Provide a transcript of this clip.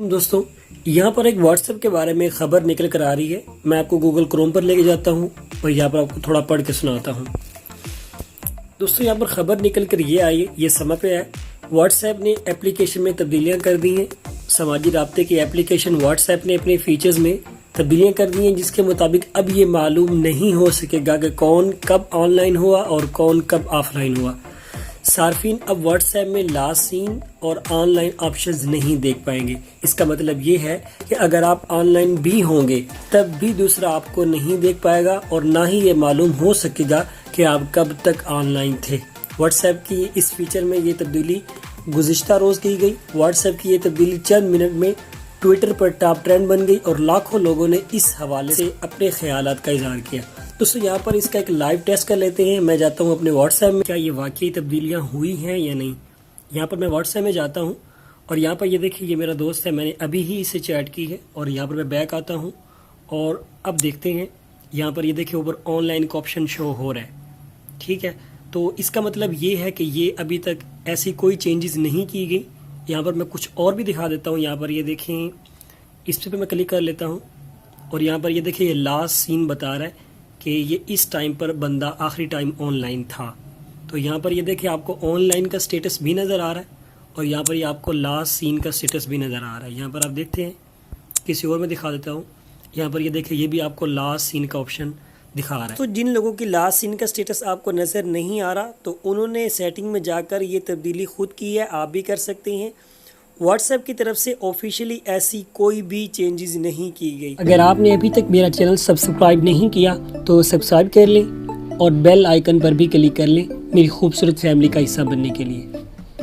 دوستوں یہاں پر ایک واٹس ایپ کے بارے میں خبر نکل کر آ رہی ہے. میں آپ کو گوگل کروم پر لے کے جاتا ہوں اور یہاں پر آپ کو تھوڑا پڑھ کے سناتا ہوں. دوستوں یہاں پر خبر نکل کر یہ آئی ہے، یہ سما پہ ہے. واٹس ایپ نے اپلیکیشن میں تبدیلیاں کر دی ہیں. سماجی رابطے کی اپلیکیشن واٹس ایپ نے اپنے فیچرز میں تبدیلیاں کر دی ہیں، جس کے مطابق اب یہ معلوم نہیں ہو سکے گا کہ کون کب آن لائن ہوا اور کون کب آف لائن ہوا. صارفین اب واٹس ایپ میں لاسٹ سین اور آن لائن آپشنز نہیں دیکھ پائیں گے. اس کا مطلب یہ ہے کہ اگر آپ آن لائن بھی ہوں گے تب بھی دوسرا آپ کو نہیں دیکھ پائے گا اور نہ ہی یہ معلوم ہو سکے گا کہ آپ کب تک آن لائن تھے. واٹس ایپ کی اس فیچر میں یہ تبدیلی گزشتہ روز کی گئی. واٹس ایپ کی یہ تبدیلی چند منٹ میں ٹویٹر پر ٹاپ ٹرینڈ بن گئی اور لاکھوں لوگوں نے اس حوالے سے اپنے خیالات کا اظہار کیا. دوستوں یہاں پر اس کا ایک لائیو ٹیسٹ کر لیتے ہیں. میں جاتا ہوں اپنے واٹس ایپ میں، کیا یہ واقعی تبدیلیاں ہوئی ہیں یا نہیں. یہاں پر میں واٹس ایپ میں جاتا ہوں اور یہاں پر یہ دیکھیں یہ میرا دوست ہے، میں نے ابھی ہی اسے چیٹ کی ہے. اور یہاں پر میں بیک آتا ہوں اور اب دیکھتے ہیں یہاں پر یہ دیکھیں اوپر آن لائن کا آپشن شو ہو رہا ہے. ٹھیک ہے، تو اس کا مطلب یہ ہے کہ یہ ابھی تک ایسی کوئی چینجز نہیں کی گئی. یہاں پر میں کچھ اور بھی دکھا دیتا ہوں. یہاں پر یہ دیکھیں اس پہ میں کلک کر لیتا ہوں اور یہاں پر یہ دیکھیں یہ لاسٹ سین بتا رہا ہے کہ یہ اس ٹائم پر بندہ آخری ٹائم آن لائن تھا. تو یہاں پر یہ دیکھیں آپ کو آن لائن کا سٹیٹس بھی نظر آ رہا ہے اور یہاں پر یہ آپ کو لاسٹ سین کا سٹیٹس بھی نظر آ رہا ہے. یہاں پر آپ دیکھتے ہیں، کسی اور میں دکھا دیتا ہوں. یہاں پر یہ دیکھیں یہ بھی آپ کو لاسٹ سین کا آپشن دکھا رہا ہے. تو جن لوگوں کی لاسٹ سین کا سٹیٹس آپ کو نظر نہیں آ رہا تو انہوں نے سیٹنگ میں جا کر یہ تبدیلی خود کی ہے، آپ بھی کر سکتے ہیں. واٹس ایپ کی طرف سے آفیشیلی ایسی کوئی بھی چینجز نہیں کی گئی. اگر آپ نے ابھی تک میرا چینل سبسکرائب نہیں کیا تو سبسکرائب کر لیں اور بیل آئیکن پر بھی کلک کر لیں میری خوبصورت فیملی کا حصہ بننے کے لیے.